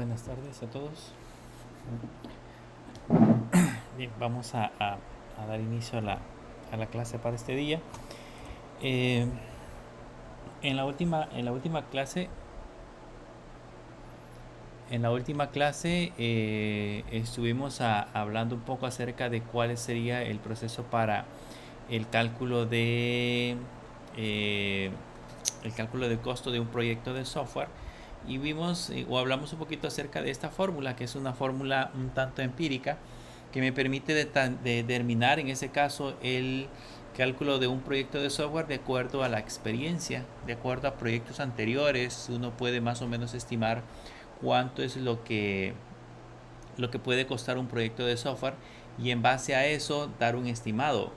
Buenas tardes a todos. Bien, vamos a dar inicio a la clase para este día. Eh, en la última clase estuvimos hablando un poco acerca de cuál sería el proceso para el cálculo eh, el cálculo de costo de un proyecto de software, y vimos o hablamos un poquito acerca de esta fórmula, que es una fórmula un tanto empírica que me permite determinar en ese caso el cálculo de un proyecto de software de acuerdo a la experiencia, de acuerdo a proyectos anteriores. Uno puede más o menos estimar cuánto es lo que puede costar un proyecto de software, y en base a eso dar un estimado.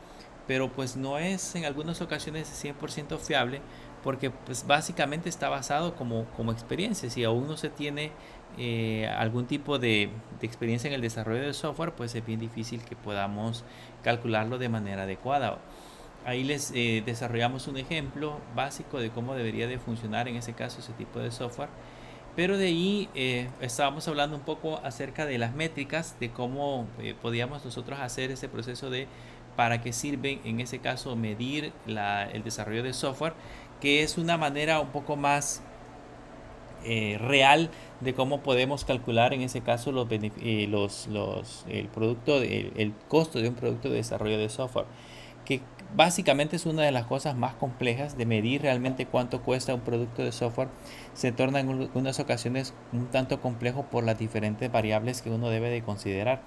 Pero pues no es en algunas ocasiones 100% fiable, porque pues básicamente está basado como experiencia. Si aún no se tiene algún tipo de experiencia en el desarrollo de software, pues es bien difícil que podamos calcularlo de manera adecuada. Ahí les desarrollamos un ejemplo básico de cómo debería de funcionar en ese caso ese tipo de software. Pero de ahí estábamos hablando un poco acerca de las métricas, de cómo podíamos nosotros hacer ese proceso de para qué sirven en ese caso medir el desarrollo de software, que es una manera un poco más real de cómo podemos calcular en ese caso el producto, el costo de un producto de desarrollo de software, que básicamente es una de las cosas más complejas de medir realmente cuánto cuesta un producto de software. Se torna en algunas ocasiones un tanto complejo por las diferentes variables que uno debe de considerar.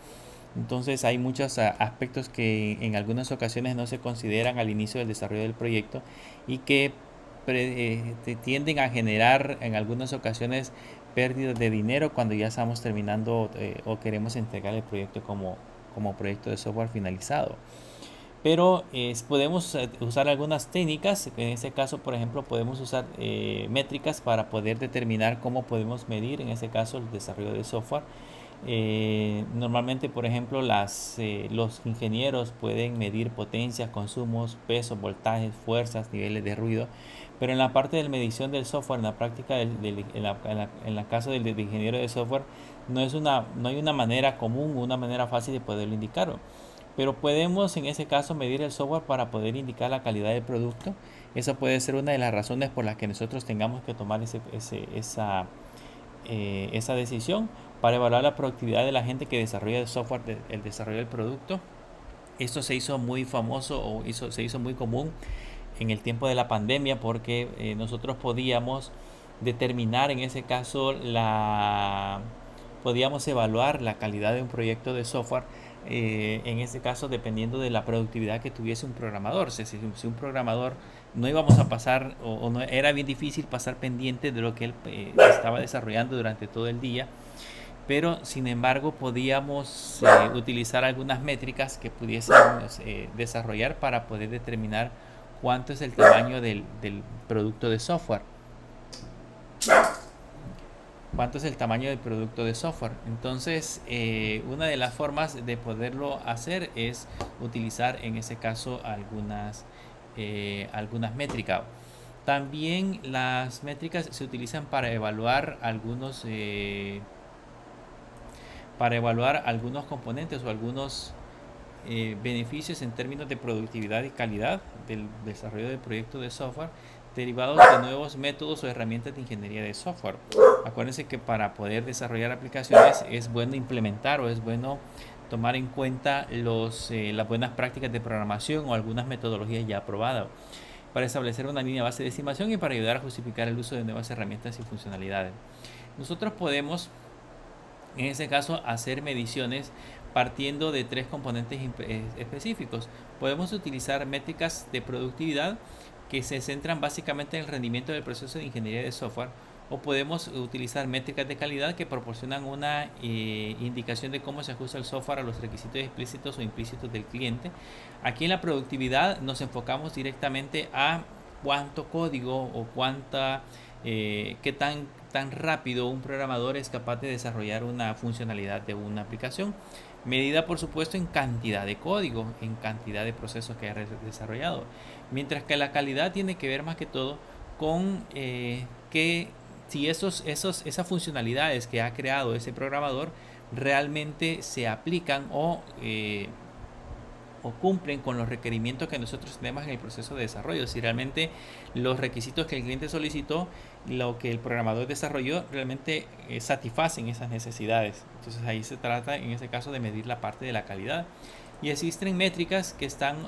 Entonces hay muchos aspectos que en algunas ocasiones no se consideran al inicio del desarrollo del proyecto, y que tienden a generar en algunas ocasiones pérdidas de dinero cuando ya estamos terminando o queremos entregar el proyecto como proyecto de software finalizado. Pero podemos usar algunas técnicas. En este caso, por ejemplo, podemos usar métricas para poder determinar cómo podemos medir en ese caso el desarrollo de software. Normalmente, por ejemplo, los ingenieros pueden medir potencias, consumos, pesos, voltajes, fuerzas, niveles de ruido, pero en la parte de medición del software, en la práctica, en la caso del ingeniero de software, no hay una manera común, una manera fácil de poderlo indicar. Pero podemos en ese caso medir el software para poder indicar la calidad del producto. Esa puede ser una de las razones por las que nosotros tengamos que tomar esa decisión para evaluar la productividad de la gente que desarrolla el software, el desarrollo del producto. Esto se hizo muy famoso se hizo muy común en el tiempo de la pandemia, porque nosotros podíamos determinar en ese caso podíamos evaluar la calidad de un proyecto de software, en ese caso dependiendo de la productividad que tuviese un programador. Si un programador no íbamos a pasar o no, era bien difícil pasar pendiente de lo que él estaba desarrollando durante todo el día, pero sin embargo podíamos utilizar algunas métricas que pudiésemos desarrollar para poder determinar cuánto es el tamaño del producto de software. ¿Cuánto es el tamaño del producto de software? Entonces, una de las formas de poderlo hacer es utilizar en ese caso algunas métricas. También las métricas se utilizan para evaluar algunos componentes o algunos beneficios en términos de productividad y calidad del desarrollo del proyecto de software, derivados de nuevos métodos o herramientas de ingeniería de software. Acuérdense que para poder desarrollar aplicaciones es bueno implementar o es bueno tomar en cuenta las buenas prácticas de programación o algunas metodologías ya aprobadas, para establecer una línea base de estimación y para ayudar a justificar el uso de nuevas herramientas y funcionalidades. Nosotros podemos en ese caso hacer mediciones partiendo de tres componentes específicos. Podemos utilizar métricas de productividad que se centran básicamente en el rendimiento del proceso de ingeniería de software, o podemos utilizar métricas de calidad que proporcionan una indicación de cómo se ajusta el software a los requisitos explícitos o implícitos del cliente. Aquí en la productividad nos enfocamos directamente a cuánto código o qué tan rápido un programador es capaz de desarrollar una funcionalidad de una aplicación, medida por supuesto en cantidad de código, en cantidad de procesos que ha desarrollado. Mientras que la calidad tiene que ver más que todo con qué si esas funcionalidades que ha creado ese programador realmente se aplican o cumplen con los requerimientos que nosotros tenemos en el proceso de desarrollo. Si realmente los requisitos que el cliente solicitó, lo que el programador desarrolló, realmente satisfacen esas necesidades. Entonces ahí se trata en ese caso de medir la parte de la calidad. Y existen métricas que están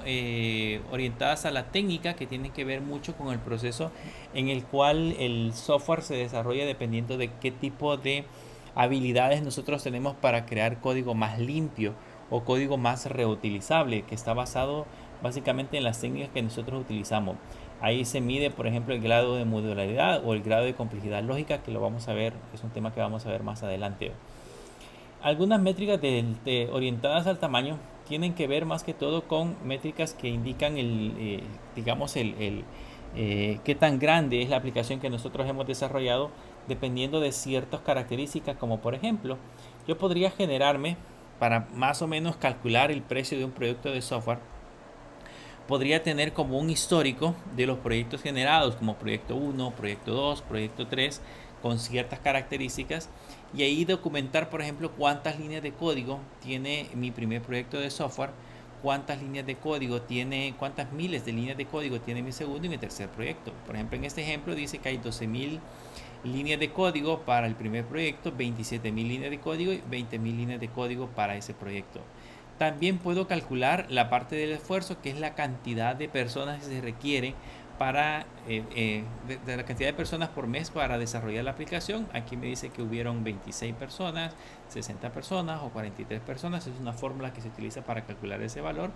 orientadas a la técnica, que tienen que ver mucho con el proceso en el cual el software se desarrolla, dependiendo de qué tipo de habilidades nosotros tenemos para crear código más limpio o código más reutilizable, que está basado básicamente en las técnicas que nosotros utilizamos. Ahí se mide, por ejemplo, el grado de modularidad o el grado de complejidad lógica, que lo vamos a ver, es un tema que vamos a ver más adelante. Algunas métricas orientadas al tamaño tienen que ver más que todo con métricas que indican digamos, qué tan grande es la aplicación que nosotros hemos desarrollado, dependiendo de ciertas características, como por ejemplo, yo podría generarme, para más o menos calcular el precio de un proyecto de software, podría tener como un histórico de los proyectos generados, como proyecto 1, proyecto 2, proyecto 3, con ciertas características, y ahí documentar, por ejemplo, cuántas líneas de código tiene mi primer proyecto de software, cuántas líneas de código tiene, cuántas miles de líneas de código tiene mi segundo y mi tercer proyecto. Por ejemplo, en este ejemplo dice que hay 12.000 líneas de código para el primer proyecto, 27.000 líneas de código y 20.000 líneas de código para ese proyecto. También puedo calcular la parte del esfuerzo, que es la cantidad de personas que se requiere para de la cantidad de personas por mes para desarrollar la aplicación. Aquí me dice que hubieron 26 personas, 60 personas o 43 personas. Es una fórmula que se utiliza para calcular ese valor.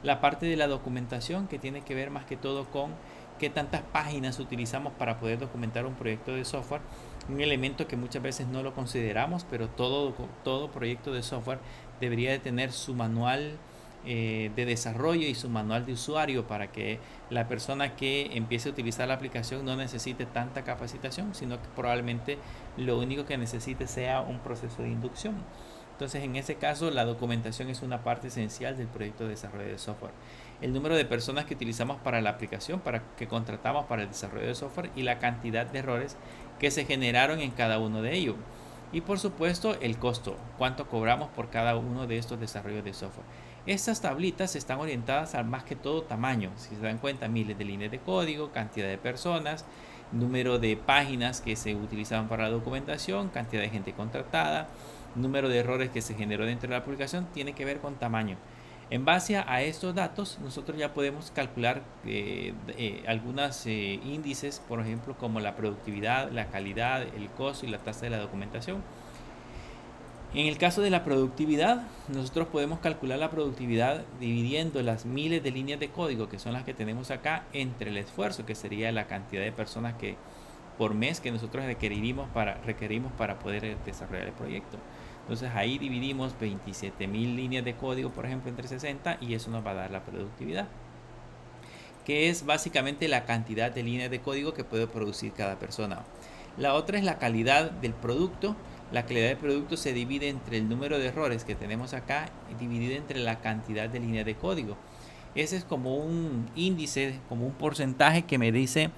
La parte de la documentación, que tiene que ver más que todo con qué tantas páginas utilizamos para poder documentar un proyecto de software. Un elemento que muchas veces no lo consideramos, pero todo proyecto de software debería de tener su manual de desarrollo y su manual de usuario, para que la persona que empiece a utilizar la aplicación no necesite tanta capacitación, sino que probablemente lo único que necesite sea un proceso de inducción. Entonces, en ese caso, la documentación es una parte esencial del proyecto de desarrollo de software. El número de personas que utilizamos para la aplicación, que contratamos para el desarrollo de software, y la cantidad de errores que se generaron en cada uno de ellos. Y por supuesto, el costo, cuánto cobramos por cada uno de estos desarrollos de software. Estas tablitas están orientadas al más que todo tamaño. Si se dan cuenta, miles de líneas de código, cantidad de personas, número de páginas que se utilizaban para la documentación, cantidad de gente contratada, número de errores que se generó dentro de la publicación, tiene que ver con tamaño. En base a estos datos, nosotros ya podemos calcular algunos índices, por ejemplo, como la productividad, la calidad, el costo y la tasa de la documentación. En el caso de la productividad, nosotros podemos calcular la productividad dividiendo las miles de líneas de código, que son las que tenemos acá, entre el esfuerzo, que sería la cantidad de personas que por mes que nosotros requerimos para poder desarrollar el proyecto. Entonces ahí dividimos 27.000 líneas de código, por ejemplo, entre 60, y eso nos va a dar la productividad, que es básicamente la cantidad de líneas de código que puede producir cada persona. La otra es la calidad del producto. La calidad del producto se divide entre el número de errores que tenemos acá, dividido entre la cantidad de líneas de código. Ese es como un índice, como un porcentaje que me dice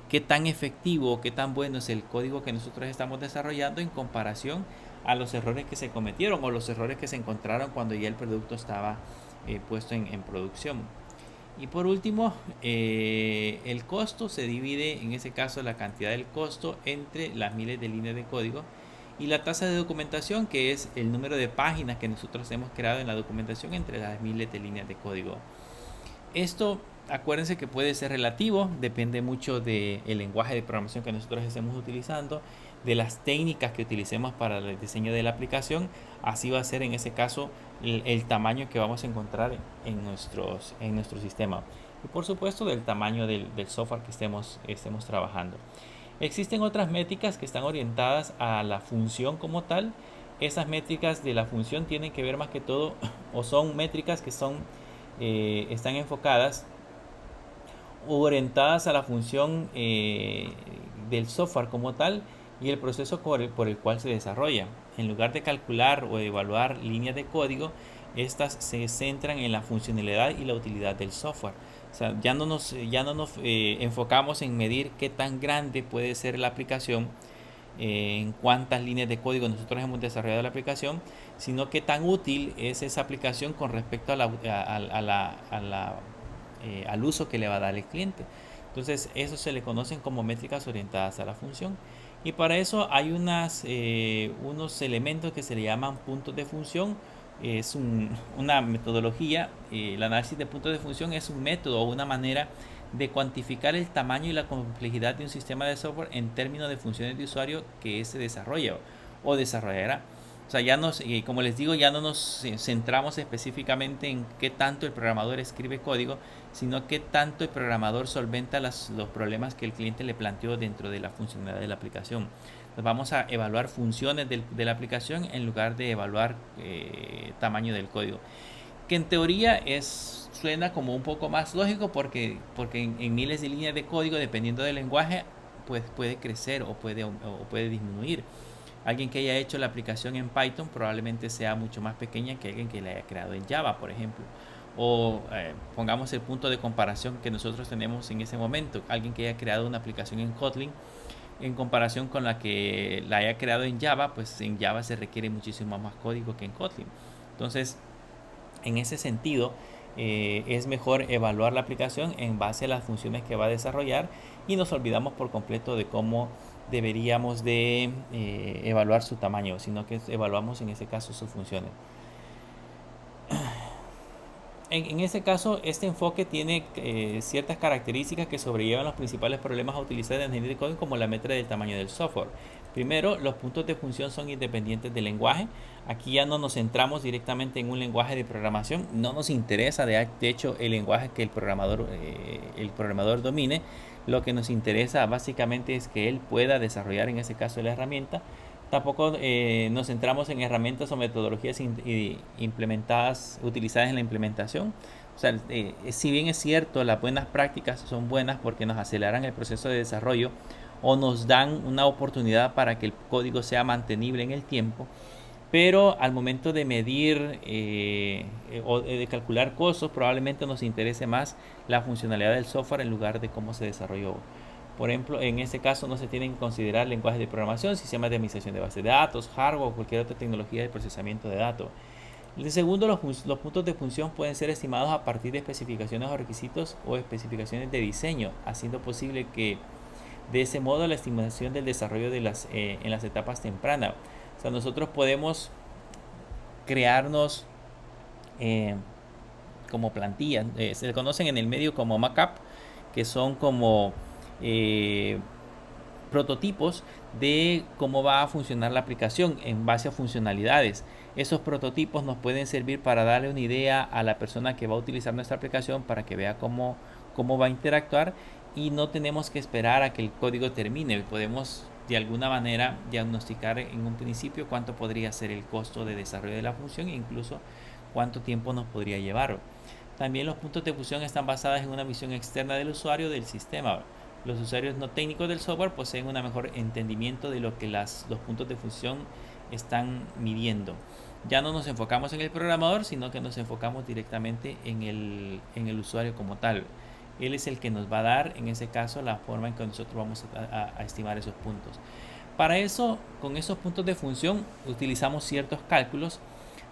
qué tan efectivo, qué tan bueno es el código que nosotros estamos desarrollando en comparación a los errores que se cometieron o los errores que se encontraron cuando ya el producto estaba puesto en producción. Y por último, el costo se divide, en ese caso, la cantidad del costo entre las miles de líneas de código, y la tasa de documentación, que es el número de páginas que nosotros hemos creado en la documentación entre las miles de líneas de código. Esto, acuérdense que puede ser relativo, depende mucho del lenguaje de programación que nosotros estemos utilizando, de las técnicas que utilicemos para el diseño de la aplicación. Así va a ser en ese caso el tamaño que vamos a encontrar en nuestro sistema, y por supuesto del tamaño del software que estemos trabajando. Existen otras métricas que están orientadas a la función como tal. Esas métricas de la función tienen que ver más que todo, o son métricas que están enfocadas o orientadas a la función del software como tal y el proceso por el cual se desarrolla. En lugar de calcular o evaluar líneas de código, estas se centran en la funcionalidad y la utilidad del software. O sea, ya no nos enfocamos en medir qué tan grande puede ser la aplicación, en cuántas líneas de código nosotros hemos desarrollado la aplicación, sino qué tan útil es esa aplicación con respecto al uso que le va a dar el cliente. Entonces, eso se le conocen como métricas orientadas a la función. Y para eso hay unos elementos que se le llaman puntos de función. Es una metodología. El análisis de puntos de función es un método o una manera de cuantificar el tamaño y la complejidad de un sistema de software en términos de funciones de usuario que se desarrolla o desarrollará. O sea, como les digo, ya no nos centramos específicamente en qué tanto el programador escribe código, sino qué tanto el programador solventa los problemas que el cliente le planteó dentro de la funcionalidad de la aplicación. Entonces vamos a evaluar funciones de la aplicación en lugar de evaluar tamaño del código. Que en teoría suena como un poco más lógico porque en miles de líneas de código, dependiendo del lenguaje, pues puede crecer o puede disminuir. Alguien que haya hecho la aplicación en Python probablemente sea mucho más pequeña que alguien que la haya creado en Java, por ejemplo. O pongamos el punto de comparación que nosotros tenemos en ese momento. Alguien que haya creado una aplicación en Kotlin en comparación con la que la haya creado en Java, pues en Java se requiere muchísimo más código que en Kotlin. Entonces, en ese sentido, es mejor evaluar la aplicación en base a las funciones que va a desarrollar y nos olvidamos por completo de cómo deberíamos de evaluar su tamaño, sino que evaluamos en ese caso sus funciones. En ese caso, este enfoque tiene ciertas características que sobrellevan los principales problemas a utilizar en ingeniería de código, como la métrica del tamaño del software. Primero, los puntos de función son independientes del lenguaje. Aquí ya no nos centramos directamente en un lenguaje de programación. No nos interesa, de hecho, el lenguaje que el programador domine. Lo que nos interesa básicamente es que él pueda desarrollar, en ese caso, la herramienta. Tampoco nos centramos en herramientas o metodologías utilizadas en la implementación. O sea, si bien es cierto, las buenas prácticas son buenas porque nos aceleran el proceso de desarrollo o nos dan una oportunidad para que el código sea mantenible en el tiempo, pero al momento de medir o de calcular costos, probablemente nos interese más la funcionalidad del software en lugar de cómo se desarrolló. Por ejemplo, en este caso no se tienen que considerar lenguajes de programación, sistemas de administración de bases de datos, hardware o cualquier otra tecnología de procesamiento de datos. De segundo, los puntos de función pueden ser estimados a partir de especificaciones o requisitos o especificaciones de diseño, haciendo posible que de ese modo la estimación del desarrollo en las etapas tempranas. O sea, nosotros podemos crearnos como plantillas, se le conocen en el medio como mockup, que son como prototipos de cómo va a funcionar la aplicación en base a funcionalidades. Esos prototipos nos pueden servir para darle una idea a la persona que va a utilizar nuestra aplicación para que vea cómo va a interactuar, y no tenemos que esperar a que el código termine. Podemos de alguna manera diagnosticar en un principio cuánto podría ser el costo de desarrollo de la función e incluso cuánto tiempo nos podría llevar. También los puntos de función están basados en una visión externa del usuario del sistema. Los usuarios no técnicos del software poseen un mejor entendimiento de lo que los puntos de función están midiendo. Ya no nos enfocamos en el programador, sino que nos enfocamos directamente en el usuario como tal. Él es el que nos va a dar, en ese caso, la forma en que nosotros vamos a estimar esos puntos. Para eso, con esos puntos de función, utilizamos ciertos cálculos.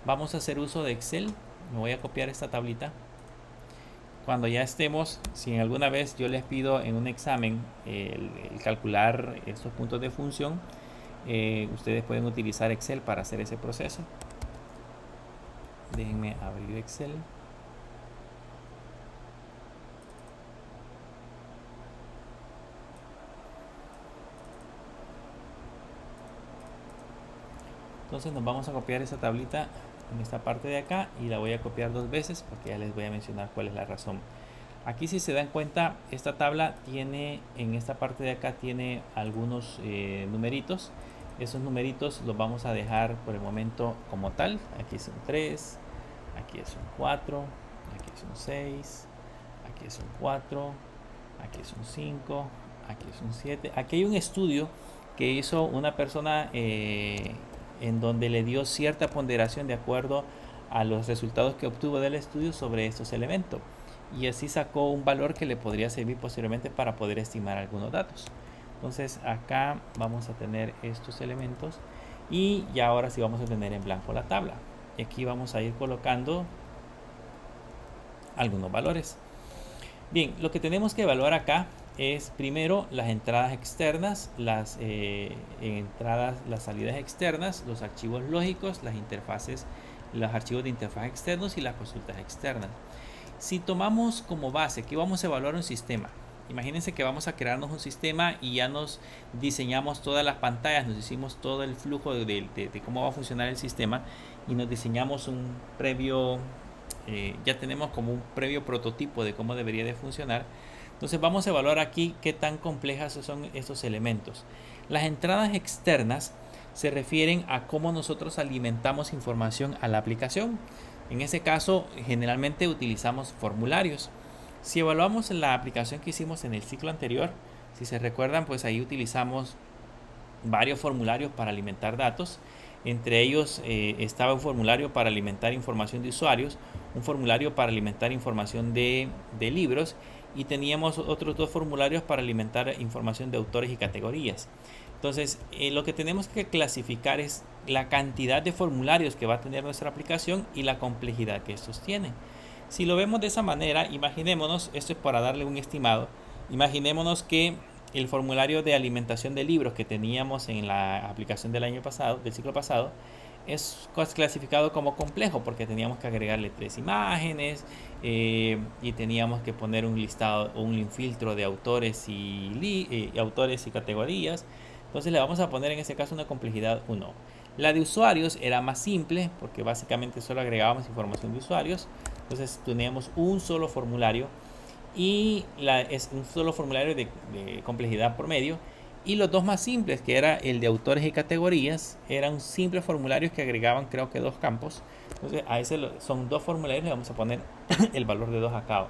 Vamos a hacer uso de Excel. Me voy a copiar esta tablita. Cuando ya estemos, si alguna vez yo les pido en un examen el calcular estos puntos de función, ustedes pueden utilizar Excel para hacer ese proceso. Déjenme abrir Excel. Entonces nos vamos a copiar esa tablita en esta parte de acá y la voy a copiar 2 veces porque ya les voy a mencionar cuál es la razón. Aquí, si se dan cuenta, esta tabla tiene, en esta parte de acá tiene algunos numeritos. Esos numeritos los vamos a dejar por el momento como tal. Aquí son 3, aquí es un 4, aquí es un 6, aquí es un 4, aquí es un 5, aquí es un 7. Aquí hay un estudio que hizo una persona en donde le dio cierta ponderación de acuerdo a los resultados que obtuvo del estudio sobre estos elementos, y así sacó un valor que le podría servir posiblemente para poder estimar algunos datos. Entonces acá vamos a tener estos elementos y ya ahora sí vamos a tener en blanco la tabla. Y aquí vamos a ir colocando algunos valores. Bien, lo que tenemos que evaluar acá es primero las entradas externas, las salidas externas, los archivos lógicos, las interfaces, los archivos de interfaz externos y las consultas externas. Si tomamos como base que vamos a evaluar un sistema, imagínense que vamos a crearnos un sistema y ya nos diseñamos todas las pantallas, nos hicimos todo el flujo de cómo va a funcionar el sistema y nos diseñamos un previo, ya tenemos como un previo prototipo de cómo debería de funcionar. Entonces vamos a evaluar aquí qué tan complejas son estos elementos. Las entradas externas se refieren a cómo nosotros alimentamos información a la aplicación. En ese caso, generalmente utilizamos formularios. Si evaluamos la aplicación que hicimos en el ciclo anterior, si se recuerdan, pues ahí utilizamos varios formularios para alimentar datos. Entre ellos estaba un formulario para alimentar información de usuarios, un formulario para alimentar información de libros y teníamos otros dos formularios para alimentar información de autores y categorías. Entonces, lo que tenemos que clasificar es la cantidad de formularios que va a tener nuestra aplicación y la complejidad que estos tienen. Si lo vemos de esa manera, imaginémonos, esto es para darle un estimado, imaginémonos que el formulario de alimentación de libros que teníamos en la aplicación del año pasado, del ciclo pasado, es clasificado como complejo porque teníamos que agregarle 3 imágenes y teníamos que poner un listado, un filtro de autores autores y categorías. Entonces le vamos a poner en este caso una complejidad 1. La de usuarios era más simple porque básicamente solo agregábamos información de usuarios. Entonces teníamos un solo formulario y es un solo formulario de complejidad promedio. Y los dos más simples, que era el de autores y categorías, eran simples formularios que agregaban creo que 2 campos. Entonces a ese son 2 formularios, le vamos a poner el valor de 2 a cada.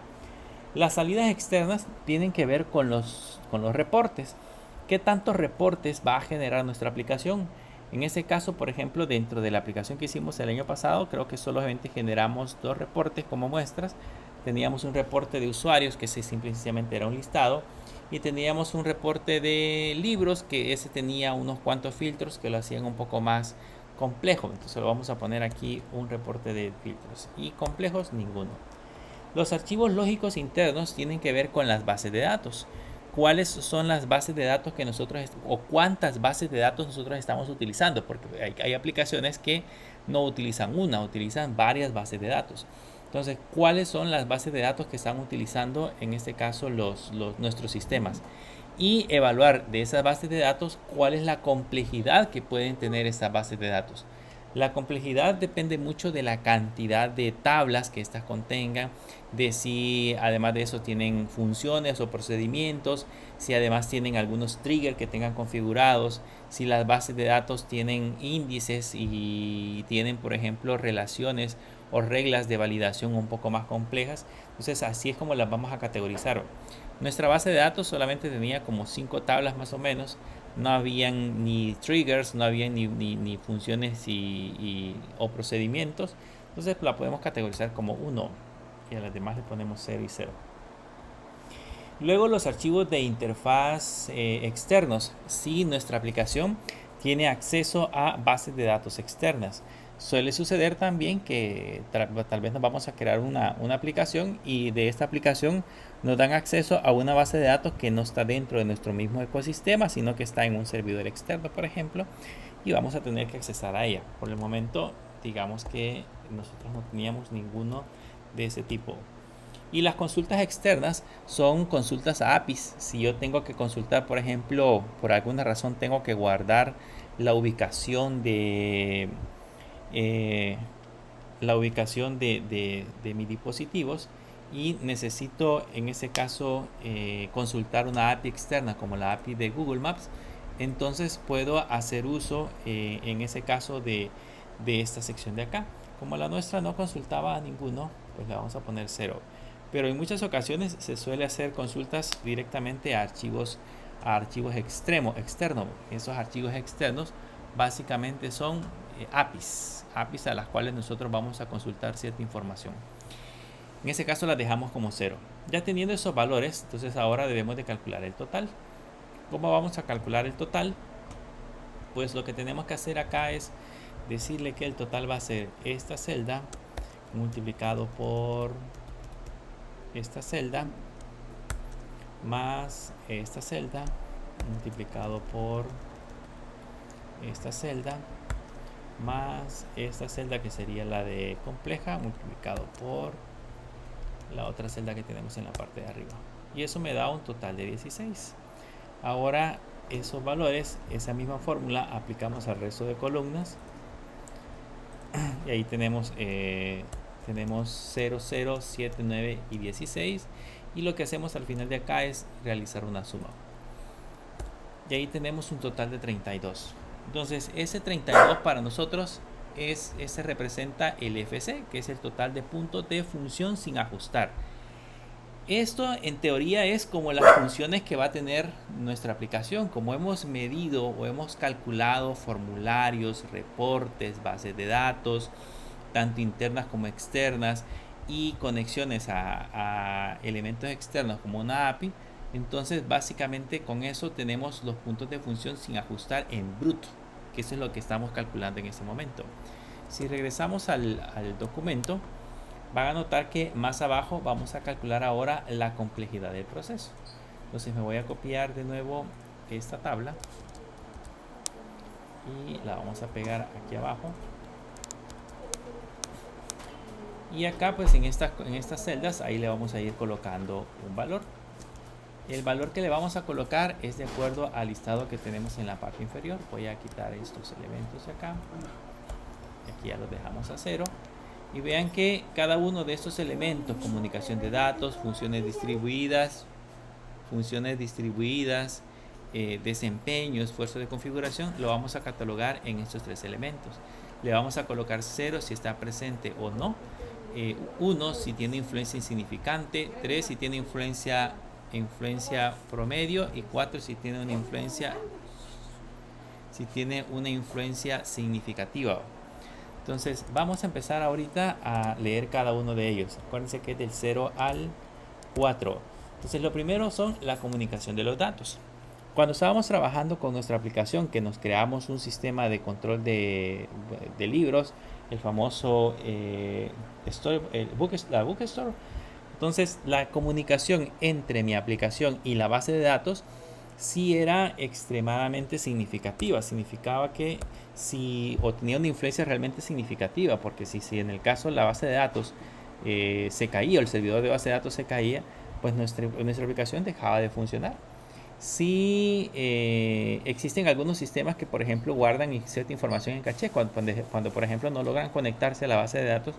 Las salidas externas tienen que ver con los reportes. ¿Qué tantos reportes va a generar nuestra aplicación? En ese caso, por ejemplo, dentro de la aplicación que hicimos el año pasado, creo que solamente generamos 2 reportes como muestras. Teníamos un reporte de usuarios que simplemente era un listado y teníamos un reporte de libros que ese tenía unos cuantos filtros que lo hacían un poco más complejo. Entonces lo vamos a poner aquí un reporte de filtros y complejos ninguno. Los archivos lógicos internos tienen que ver con las bases de datos. ¿Cuáles son las bases de datos que nosotros o cuántas bases de datos nosotros estamos utilizando? Porque hay aplicaciones que no utilizan una, utilizan varias bases de datos. Entonces, ¿cuáles son las bases de datos que están utilizando en este caso nuestros sistemas? Y evaluar de esas bases de datos cuál es la complejidad que pueden tener esas bases de datos. La complejidad depende mucho de la cantidad de tablas que éstas contengan, de si además de eso tienen funciones o procedimientos, si además tienen algunos triggers que tengan configurados, si las bases de datos tienen índices y tienen, por ejemplo, relaciones o reglas de validación un poco más complejas. Entonces así es como las vamos a categorizar. Nuestra base de datos solamente tenía como 5 tablas más o menos. No habían ni triggers, no había ni funciones o procedimientos. Entonces la podemos categorizar como 1 y a las demás le ponemos 0 y 0. Luego los archivos de interfaz externos. Si nuestra aplicación tiene acceso a bases de datos externas. Suele suceder también que tal vez nos vamos a crear una aplicación y de esta aplicación nos dan acceso a una base de datos que no está dentro de nuestro mismo ecosistema, sino que está en un servidor externo, por ejemplo, y vamos a tener que accesar a ella. Por el momento, digamos que nosotros no teníamos ninguno de ese tipo. Y las consultas externas son consultas a APIs. Si yo tengo que consultar, por ejemplo, por alguna razón tengo que guardar la ubicación de mis dispositivos y necesito en ese caso consultar una API externa como la API de Google Maps, entonces puedo hacer uso en ese caso de esta sección de acá. Como la nuestra no consultaba a ninguno, pues le vamos a poner 0. Pero en muchas ocasiones se suele hacer consultas directamente a archivos externos. Esos archivos externos básicamente son APIs a las cuales nosotros vamos a consultar cierta información. En ese caso las dejamos como 0. Ya teniendo esos valores, entonces ahora debemos de calcular el total. ¿Cómo vamos a calcular el total? Pues lo que tenemos que hacer acá es decirle que el total va a ser esta celda multiplicado por esta celda más esta celda multiplicado por esta celda más esta celda, que sería la de compleja, multiplicado por la otra celda que tenemos en la parte de arriba, y eso me da un total de 16. Ahora esos valores, esa misma fórmula, aplicamos al resto de columnas y ahí tenemos 0, 0, 7, 9 y 16, y lo que hacemos al final de acá es realizar una suma y ahí tenemos un total de 32. Entonces ese 32 para nosotros ese representa el FC, que es el total de puntos de función sin ajustar. Esto en teoría es como las funciones que va a tener nuestra aplicación. Como hemos medido o hemos calculado formularios, reportes, bases de datos, tanto internas como externas, y conexiones a elementos externos como una API, entonces básicamente con eso tenemos los puntos de función sin ajustar en bruto, que eso es lo que estamos calculando en este momento. Si regresamos al documento, van a notar que más abajo vamos a calcular ahora la complejidad del proceso. Entonces me voy a copiar de nuevo esta tabla y la vamos a pegar aquí abajo. Y acá pues en estas celdas ahí le vamos a ir colocando un valor. El valor que le vamos a colocar es de acuerdo al listado que tenemos en la parte inferior. Voy a quitar estos elementos de acá. Aquí ya los dejamos a 0. Y vean que cada uno de estos elementos, comunicación de datos, funciones distribuidas, desempeño, esfuerzo de configuración, lo vamos a catalogar en estos 3 elementos. Le vamos a colocar 0 si está presente o no, 1 si tiene influencia insignificante, 3 si tiene influencia promedio, y 4 si tiene una influencia significativa. Entonces vamos a empezar ahorita a leer cada uno de ellos. Acuérdense que es del 0 al 4. Entonces lo primero son la comunicación de los datos. Cuando estábamos trabajando con nuestra aplicación, que nos creamos un sistema de control de libros, el famoso la Bookstore. Entonces la comunicación entre mi aplicación y la base de datos sí era extremadamente significativa. Significaba que o tenía una influencia realmente significativa, porque si en el caso la base de datos se caía, o el servidor de base de datos se caía, pues nuestra aplicación dejaba de funcionar. Sí, existen algunos sistemas que, por ejemplo, guardan cierta información en caché. Cuando, por ejemplo, no logran conectarse a la base de datos,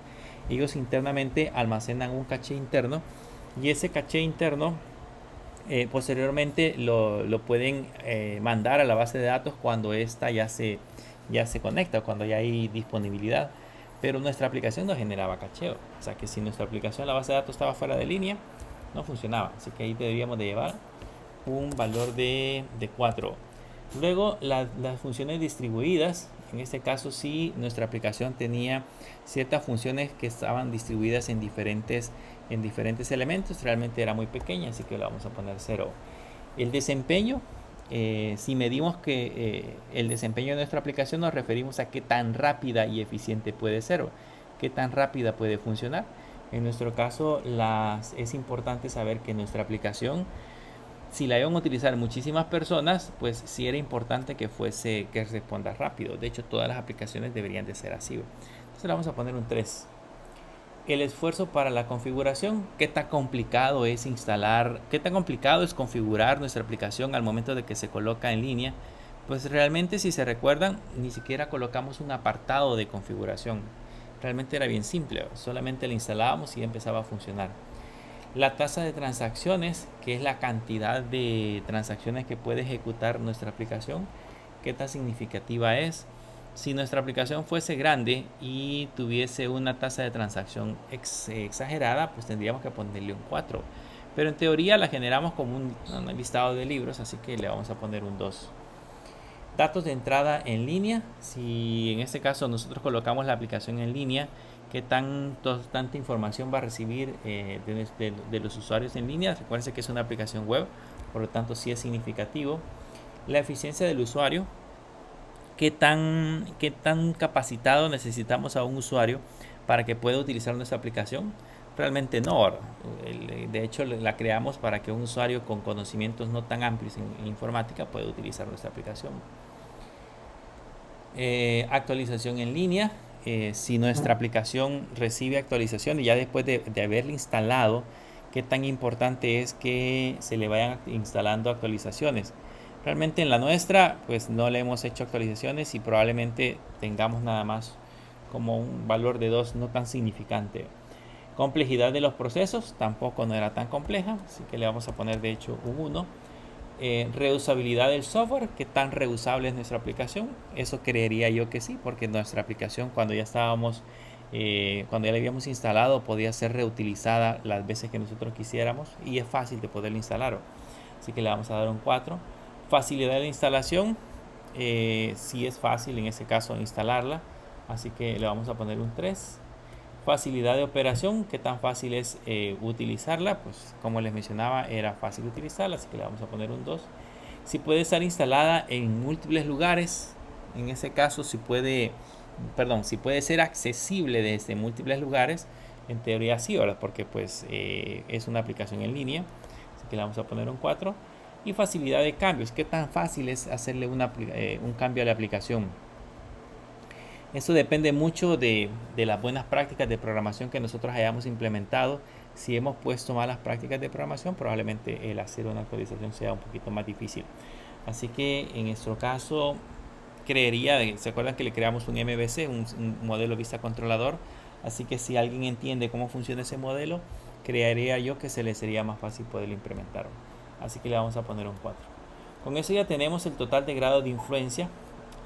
ellos internamente almacenan un caché interno, y ese caché interno posteriormente lo pueden mandar a la base de datos cuando esta ya se conecta, cuando ya hay disponibilidad. Pero nuestra aplicación no generaba cacheo, o sea que si nuestra aplicación, la base de datos, estaba fuera de línea, no funcionaba. Así que ahí deberíamos de llevar un valor de 4. Luego las funciones distribuidas. En este caso sí, nuestra aplicación tenía ciertas funciones que estaban distribuidas en diferentes elementos. Realmente era muy pequeña, así que le vamos a poner 0. El desempeño, si medimos que el desempeño de nuestra aplicación, nos referimos a qué tan rápida y eficiente puede ser, o qué tan rápida puede funcionar. En nuestro caso es importante saber que nuestra aplicación, si la iban a utilizar muchísimas personas, pues sí era importante que responda rápido. De hecho, todas las aplicaciones deberían de ser así. Entonces le vamos a poner un 3. El esfuerzo para la configuración, qué tan complicado es configurar nuestra aplicación al momento de que se coloca en línea. Pues realmente, si se recuerdan, ni siquiera colocamos un apartado de configuración. Realmente era bien simple, solamente la instalábamos y empezaba a funcionar. La tasa de transacciones, que es la cantidad de transacciones que puede ejecutar nuestra aplicación, qué tan significativa es. Si nuestra aplicación fuese grande y tuviese una tasa de transacción exagerada, pues tendríamos que ponerle un 4. Pero en teoría la generamos como un listado de libros, así que le vamos a poner un 2. Datos de entrada en línea. Si en este caso nosotros colocamos la aplicación en línea, qué tanta información va a recibir de los usuarios en línea. Recuerden que es una aplicación web, por lo tanto sí es significativo. la eficiencia del usuario, qué tan capacitado necesitamos a un usuario para que pueda utilizar nuestra aplicación. Realmente no. De hecho, la creamos para que un usuario con conocimientos no tan amplios en informática pueda utilizar nuestra aplicación. Actualización en línea. Si nuestra aplicación recibe actualización y ya después de haberla instalado, qué tan importante es que se le vayan instalando actualizaciones. Realmente en la nuestra pues no le hemos hecho actualizaciones y probablemente tengamos nada más como un valor de 2 no tan significante. Complejidad de los procesos tampoco no era tan compleja, así que le vamos a poner de hecho un 1. Reusabilidad del software, qué tan reusable es nuestra aplicación. Eso creería yo que sí, porque nuestra aplicación cuando ya la habíamos instalado podía ser reutilizada las veces que nosotros quisiéramos y es fácil de poderlo instalar, así que le vamos a dar un 4. Facilidad de instalación, sí es fácil en ese caso instalarla, así que le vamos a poner un 3. Facilidad de operación, qué tan fácil es utilizarla, pues como les mencionaba era fácil utilizarla, así que le vamos a poner un 2. Si puede estar instalada en múltiples lugares, en ese caso si puede ser accesible desde múltiples lugares, en teoría sí, ¿verdad? Porque pues es una aplicación en línea, así que le vamos a poner un 4. Y facilidad de cambios, qué tan fácil es hacerle un cambio a la aplicación. Eso depende mucho de las buenas prácticas de programación que nosotros hayamos implementado. Si hemos puesto malas prácticas de programación, probablemente el hacer una actualización sea un poquito más difícil. Así que en nuestro caso, ¿se acuerdan que le creamos un MVC, un modelo vista controlador? Así que si alguien entiende cómo funciona ese modelo, creería yo que se le sería más fácil poder implementar. Así que le vamos a poner un 4. Con eso ya tenemos el total de grado de influencia.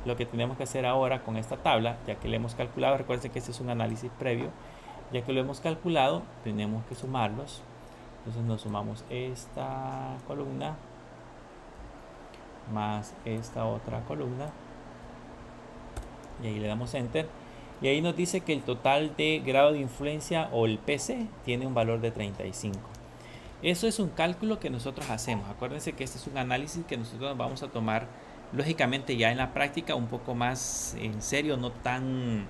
Lo que tenemos que hacer ahora con esta tabla, ya que le hemos calculado, recuerden que este es un análisis previo, ya que lo hemos calculado, tenemos que sumarlos. Entonces nos sumamos esta columna más esta otra columna y ahí le damos enter y ahí nos dice que el total de grado de influencia o el PC tiene un valor de 35. Eso es un cálculo que nosotros hacemos. Acuérdense que este es un análisis que nosotros vamos a tomar lógicamente ya en la práctica un poco más en serio, no tan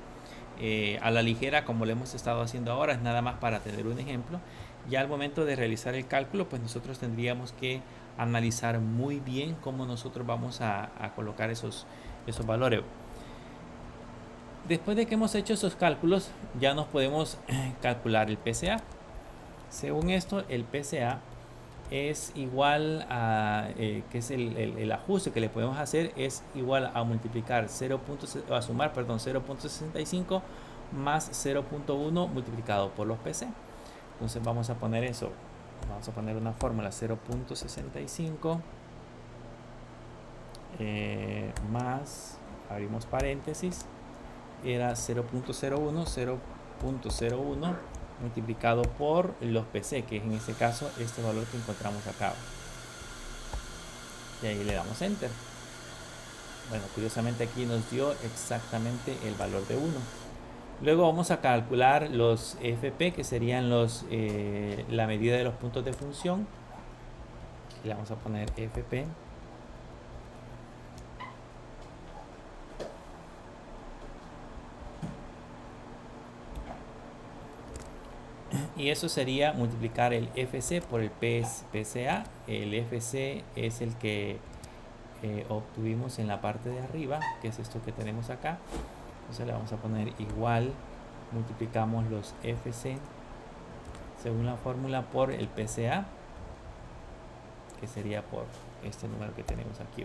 a la ligera como lo hemos estado haciendo ahora. Es nada más para tener un ejemplo. Ya al momento de realizar el cálculo, pues nosotros tendríamos que analizar muy bien cómo nosotros vamos a colocar esos valores. Después de que hemos hecho esos cálculos, ya nos podemos calcular el PCA. Según esto, el PCA es igual a, que es el ajuste que le podemos hacer, es igual a multiplicar 0.65 más 0.1 multiplicado por los PC. Entonces vamos a poner eso, vamos a poner una fórmula 0.65 más, abrimos paréntesis, era 0.01 multiplicado por los PC, que es en este caso este valor que encontramos acá, y ahí le damos enter. Bueno, curiosamente aquí nos dio exactamente el valor de 1. Luego vamos a calcular los FP, que serían la medida de los puntos de función. Le vamos a poner FP. Y eso sería multiplicar el FC por el PCA. El FC es el que obtuvimos en la parte de arriba, que es esto que tenemos acá. Entonces le vamos a poner igual, multiplicamos los FC según la fórmula por el PCA, que sería por este número que tenemos aquí.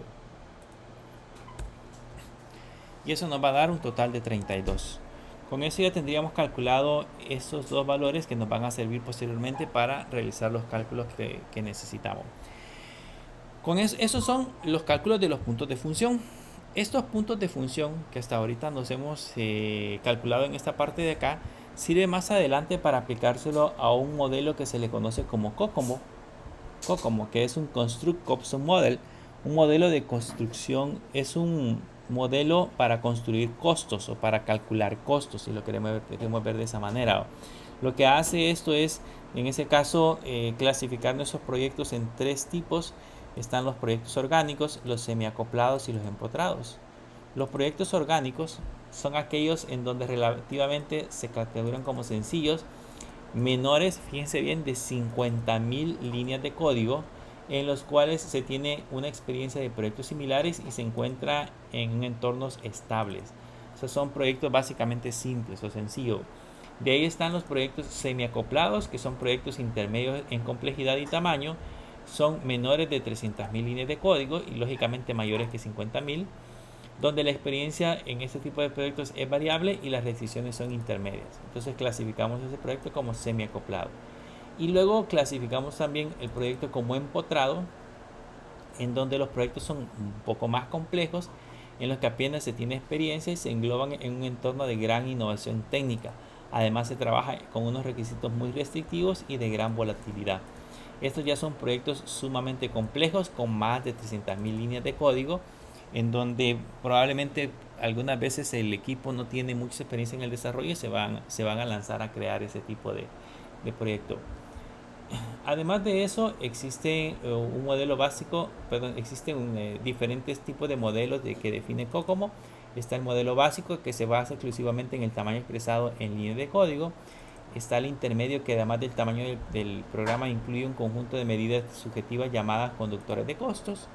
Y eso nos va a dar un total de 32. Con eso ya tendríamos calculado esos dos valores que nos van a servir posteriormente para realizar los cálculos que necesitamos. Con eso, esos son los cálculos de los puntos de función. Estos puntos de función que hasta ahorita nos hemos calculado en esta parte de acá, sirve más adelante para aplicárselo a un modelo que se le conoce como COCOMO, que es un Construct Custom Model. Un modelo de construcción es un modelo para construir costos o para calcular costos, si lo queremos ver de esa manera. Lo que hace esto es, en ese caso, clasificar nuestros proyectos en tres tipos Están los proyectos orgánicos, los semiacoplados y los empotrados. Los proyectos orgánicos son aquellos en donde relativamente se categorizan como sencillos, menores, fíjense bien, de 50.000 líneas de código, en los cuales se tiene una experiencia de proyectos similares y se encuentra en entornos estables. Esos son proyectos básicamente simples o sencillos. De ahí están los proyectos semiacoplados, que son proyectos intermedios en complejidad y tamaño, son menores de 300.000 líneas de código y lógicamente mayores que 50.000, donde la experiencia en este tipo de proyectos es variable y las decisiones son intermedias. Entonces clasificamos ese proyecto como semiacoplado. Y luego clasificamos también el proyecto como empotrado, en donde los proyectos son un poco más complejos, en los que apenas se tiene experiencia y se engloban en un entorno de gran innovación técnica. Además se trabaja con unos requisitos muy restrictivos y de gran volatilidad. Estos ya son proyectos sumamente complejos con más de 300.000 líneas de código, en donde probablemente algunas veces el equipo no tiene mucha experiencia en el desarrollo y se van a lanzar a crear ese tipo de proyecto. Además de eso, existe un modelo básico, existen diferentes tipos de modelos que define COCOMO. Está el modelo básico, que se basa exclusivamente en el tamaño expresado en línea de código. Está el intermedio, que además del tamaño del programa incluye un conjunto de medidas subjetivas llamadas conductores de costos,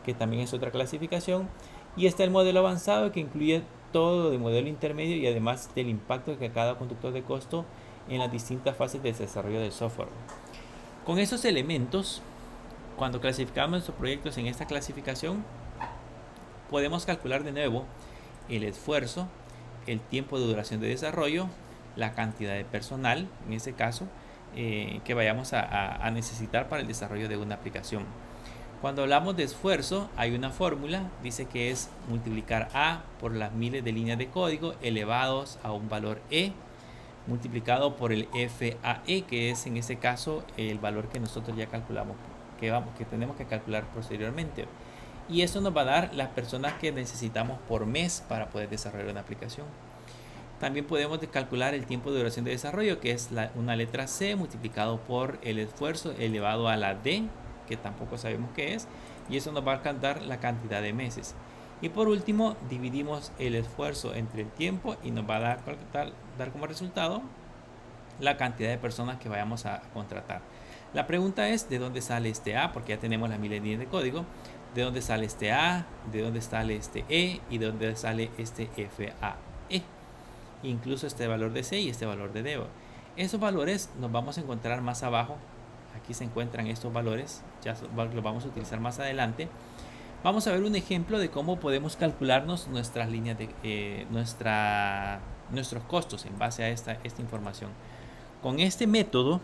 que también es otra clasificación. Y está el modelo avanzado, que incluye todo el modelo intermedio y además del impacto que cada conductor de costo en las distintas fases de desarrollo del software. Con esos elementos, cuando clasificamos nuestros proyectos en esta clasificación, podemos calcular de nuevo el esfuerzo, el tiempo de duración de desarrollo, la cantidad de personal, en este caso, que vayamos a necesitar para el desarrollo de una aplicación. Cuando hablamos de esfuerzo, hay una fórmula, dice que es multiplicar A por las miles de líneas de código elevados a un valor E, multiplicado por el FAE, que es en este caso el valor que nosotros ya calculamos, que tenemos que calcular posteriormente. Y eso nos va a dar las personas que necesitamos por mes para poder desarrollar una aplicación. También podemos calcular el tiempo de duración de desarrollo, que es una letra C multiplicado por el esfuerzo elevado a la D, que tampoco sabemos qué es, y eso nos va a dar la cantidad de meses. Y por último, dividimos el esfuerzo entre el tiempo y nos va a dar como resultado la cantidad de personas que vayamos a contratar. La pregunta es, ¿de dónde sale este A? Porque ya tenemos las miles de líneas de código. ¿De dónde sale este A? ¿De dónde sale este E? ¿Y de dónde sale este FAE? Incluso este valor de C y este valor de D. Esos valores nos vamos a encontrar más abajo. Aquí se encuentran estos valores. Ya los vamos a utilizar más adelante. Vamos a ver un ejemplo de cómo podemos calcularnos nuestras líneas de nuestros costos en base a esta información. Con este método,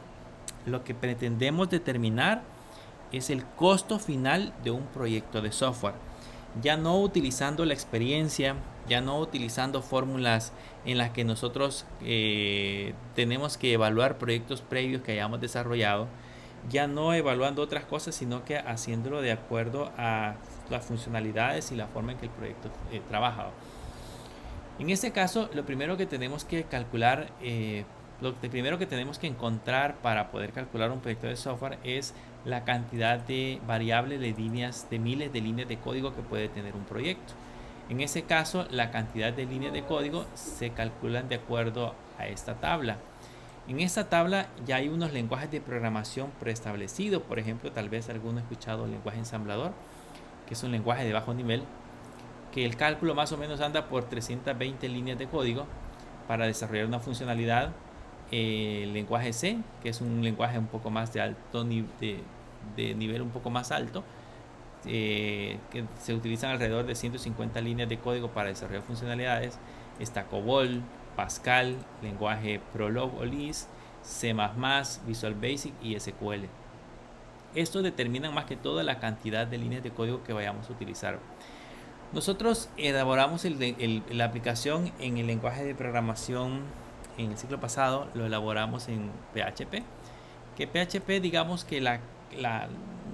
lo que pretendemos determinar es el costo final de un proyecto de software. Ya no utilizando la experiencia, ya no utilizando fórmulas en las que nosotros tenemos que evaluar proyectos previos que hayamos desarrollado, ya no evaluando otras cosas, sino que haciéndolo de acuerdo a las funcionalidades y la forma en que el proyecto trabaja. En este caso, lo primero que tenemos que calcular, lo primero que tenemos que encontrar para poder calcular un proyecto de software es la cantidad de variables de líneas, de miles de líneas de código que puede tener un proyecto. En ese caso, la cantidad de líneas de código se calculan de acuerdo a esta tabla. En esta tabla ya hay unos lenguajes de programación preestablecidos. Por ejemplo, tal vez alguno ha escuchado el lenguaje ensamblador, que es un lenguaje de bajo nivel, que el cálculo más o menos anda por 320 líneas de código para desarrollar una funcionalidad. El lenguaje C, que es un lenguaje un poco más de alto de nivel un poco más alto, que se utilizan alrededor de 150 líneas de código para desarrollar funcionalidades. Está COBOL, Pascal, lenguaje Prolog o Lisp, C++, Visual Basic y SQL. Esto determina más que todo la cantidad de líneas de código que vayamos a utilizar. Nosotros elaboramos la aplicación en el lenguaje de programación. En el ciclo pasado lo elaboramos en PHP, que PHP, digamos que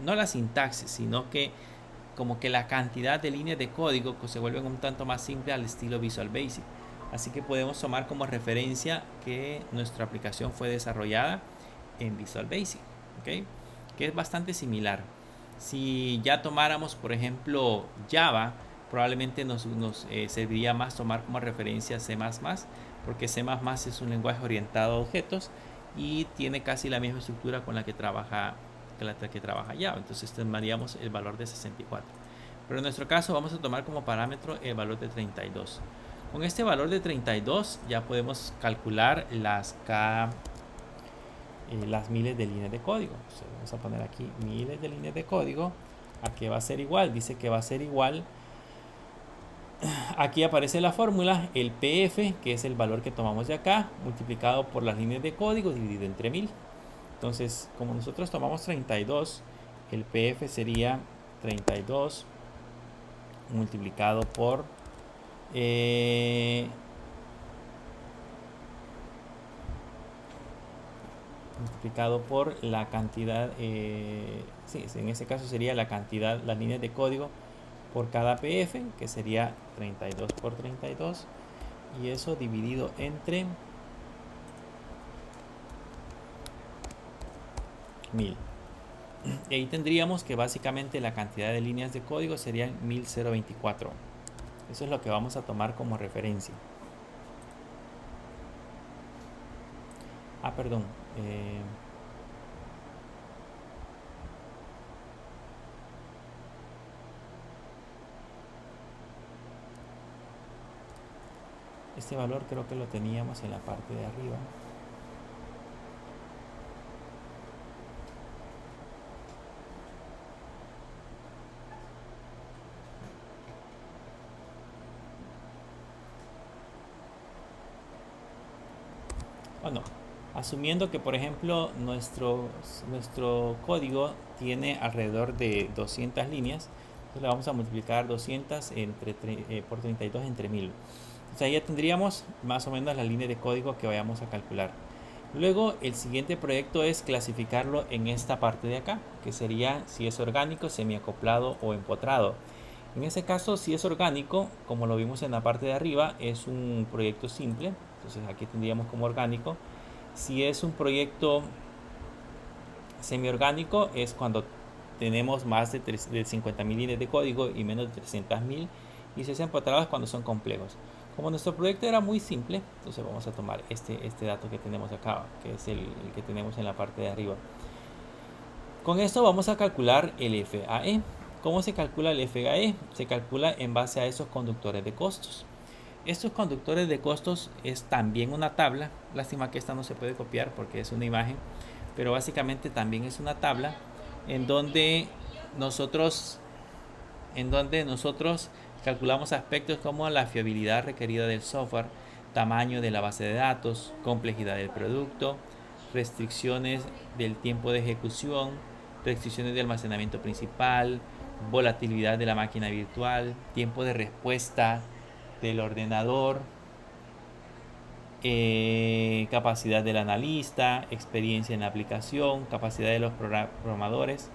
no la sintaxis, sino que como que la cantidad de líneas de código que se vuelven un tanto más simple al estilo Visual Basic. Así que podemos tomar como referencia que nuestra aplicación fue desarrollada en Visual Basic, ¿okay? Que es bastante similar. Si ya tomáramos, por ejemplo, Java, probablemente nos serviría más tomar como referencia C++, porque C++ es un lenguaje orientado a objetos y tiene casi la misma estructura con la que trabaja Java. Entonces tomaríamos el valor de 64. Pero en nuestro caso vamos a tomar como parámetro el valor de 32. Con este valor de 32 ya podemos calcular las miles de líneas de código. Entonces, vamos a poner aquí miles de líneas de código. ¿A qué va a ser igual? Dice que va a ser igual. Aquí aparece la fórmula, el PF, que es el valor que tomamos de acá, multiplicado por las líneas de código dividido entre 1000. Entonces, como nosotros tomamos 32, el PF sería 32 multiplicado por la cantidad, sí, en ese caso sería la cantidad, las líneas de código por cada PF, que sería 32 por 32, y eso dividido entre 1000. Y ahí tendríamos que básicamente la cantidad de líneas de código serían 1024. Eso es lo que vamos a tomar como referencia. Perdón. Este valor creo que lo teníamos en la parte de arriba. O no. Asumiendo que, por ejemplo, nuestro código tiene alrededor de 200 líneas, entonces le vamos a multiplicar 200 por 32 entre 1000. O sea, ya tendríamos más o menos la línea de código que vayamos a calcular. Luego, el siguiente proyecto es clasificarlo en esta parte de acá, que sería si es orgánico, semiacoplado o empotrado. En ese caso, si es orgánico, como lo vimos en la parte de arriba, es un proyecto simple. Entonces aquí tendríamos como orgánico. Si es un proyecto semiorgánico, es cuando tenemos más de 50.000 líneas de código y menos de 300.000. Y si es empotrado es cuando son complejos. Como nuestro proyecto era muy simple, entonces vamos a tomar este dato que tenemos acá, que es el que tenemos en la parte de arriba. Con esto vamos a calcular el FAE. ¿Cómo se calcula el FAE? Se calcula en base a esos conductores de costos. Estos conductores de costos es también una tabla. Lástima que esta no se puede copiar porque es una imagen, pero básicamente también es una tabla en donde nosotros calculamos aspectos como la fiabilidad requerida del software, tamaño de la base de datos, complejidad del producto, restricciones del tiempo de ejecución, restricciones de almacenamiento principal, volatilidad de la máquina virtual, tiempo de respuesta del ordenador, capacidad del analista, experiencia en la aplicación, capacidad de los programadores,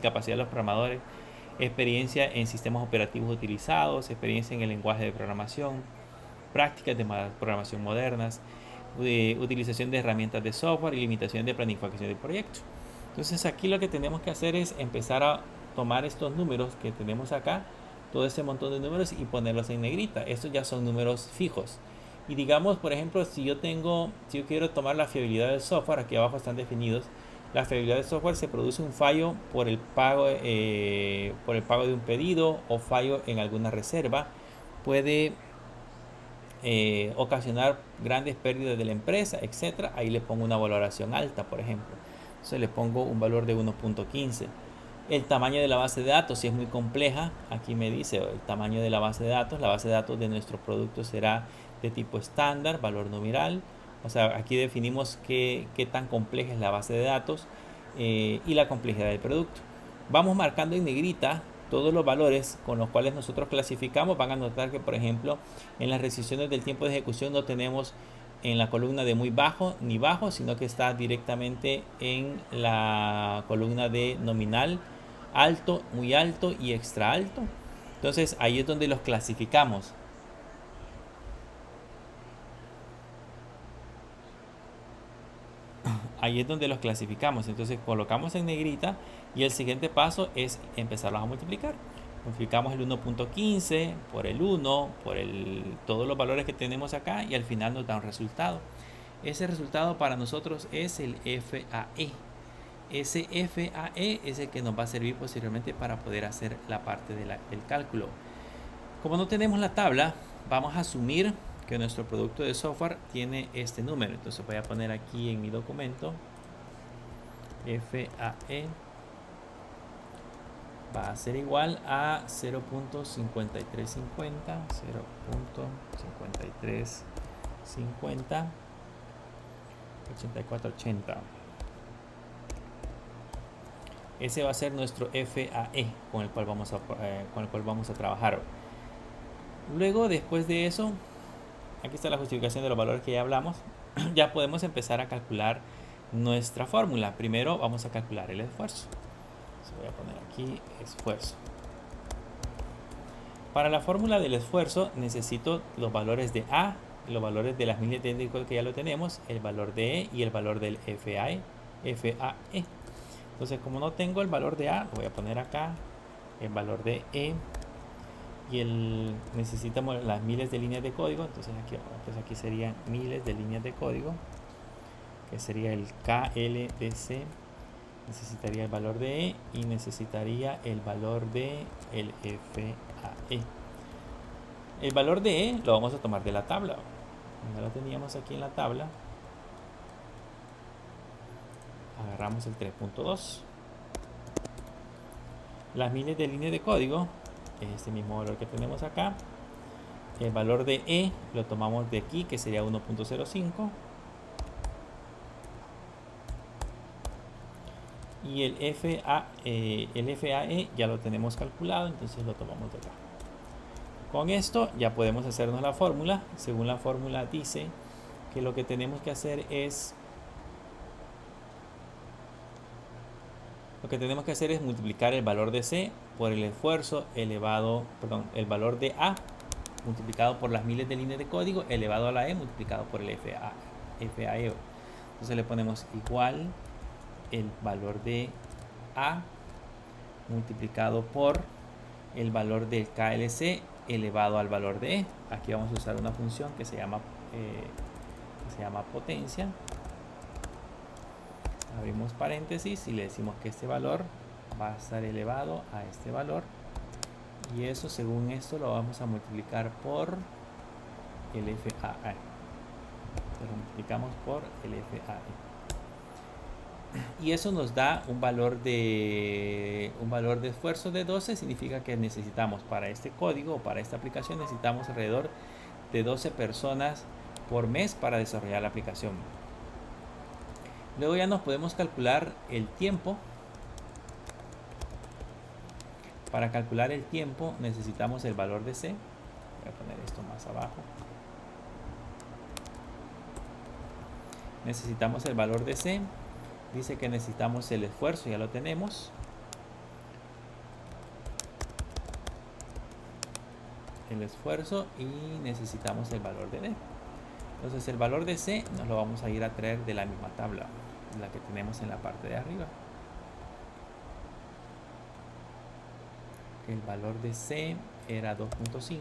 capacidad de los programadores, experiencia en sistemas operativos utilizados, experiencia en el lenguaje de programación, prácticas de programación modernas, utilización de herramientas de software y limitación de planificación del proyecto. Entonces aquí lo que tenemos que hacer es empezar a tomar estos números que tenemos acá, todo ese montón de números, y ponerlos en negrita. Estos ya son números fijos. Y digamos, por ejemplo, si yo quiero tomar la fiabilidad del software, aquí abajo están definidos. La fiabilidad del software se produce un fallo por el pago de un pedido o fallo en alguna reserva. Puede ocasionar grandes pérdidas de la empresa, etcétera. Ahí le pongo una valoración alta, por ejemplo. Entonces le pongo un valor de 1.15. El tamaño de la base de datos, si es muy compleja, aquí me dice el tamaño de la base de datos. La base de datos de nuestro producto será de tipo estándar, valor numeral. O sea, aquí definimos qué tan compleja es la base de datos y la complejidad del producto. Vamos marcando en negrita todos los valores con los cuales nosotros clasificamos. Van a notar que, por ejemplo, en las restricciones del tiempo de ejecución no tenemos en la columna de muy bajo ni bajo, sino que está directamente en la columna de nominal, alto, muy alto y extra alto. Entonces ahí es donde los clasificamos. ahí es donde los clasificamos. Entonces colocamos en negrita y el siguiente paso es empezarlos a multiplicar. Multiplicamos el 1.15 por el 1, por todos los valores que tenemos acá y al final nos da un resultado. Ese resultado para nosotros es el FAE. Ese FAE es el que nos va a servir posteriormente para poder hacer la parte del cálculo. Como no tenemos la tabla, vamos a asumir que nuestro producto de software tiene este número. Entonces voy a poner aquí en mi documento FAE va a ser igual a 0.5350, 0.5350, 8480. Ese va a ser nuestro FAE con el cual vamos a trabajar. Luego, después de eso, aquí está la justificación de los valores que ya hablamos. Ya podemos empezar a calcular nuestra fórmula. Primero vamos a calcular el esfuerzo. Voy a poner aquí esfuerzo. Para la fórmula del esfuerzo necesito los valores de A, los valores de las miles de código que ya lo tenemos, el valor de E y el valor del FAE. Entonces, como no tengo el valor de A, voy a poner acá el valor de E y necesitamos las miles de líneas de código. Entonces aquí serían miles de líneas de código, que sería el KLDC. Necesitaría el valor de E y necesitaría el valor de el FAE. El valor de E lo vamos a tomar de la tabla. Ya lo teníamos aquí en la tabla. Agarramos el 3.2. Las miles de líneas de código es este mismo valor que tenemos acá. El valor de E lo tomamos de aquí, que sería 1.05. Y el FAE ya lo tenemos calculado, entonces lo tomamos de acá. Con esto ya podemos hacernos la fórmula. Según la fórmula dice que lo que tenemos que hacer es multiplicar el valor de C por el esfuerzo elevado, el valor de A multiplicado por las miles de líneas de código elevado a la E multiplicado por el FAE. Entonces le ponemos igual el valor de A multiplicado por el valor del KLC elevado al valor de E. Aquí vamos a usar una función que se llama potencia. Abrimos paréntesis y le decimos que este valor va a estar elevado a este valor, y eso, según esto, lo vamos a multiplicar por el FAE. Lo multiplicamos por el FAE. Y eso nos da un valor de esfuerzo de 12. Significa que necesitamos para este código o para esta aplicación necesitamos alrededor de 12 personas por mes para desarrollar la aplicación. Luego ya nos podemos calcular el tiempo. Para calcular el tiempo necesitamos el valor de C. Voy a poner esto más abajo. Necesitamos el valor de C. Dice que necesitamos el esfuerzo, ya lo tenemos. El esfuerzo y necesitamos el valor de D. Entonces el valor de C nos lo vamos a ir a traer de la misma tabla, la que tenemos en la parte de arriba. El valor de C era 2.5.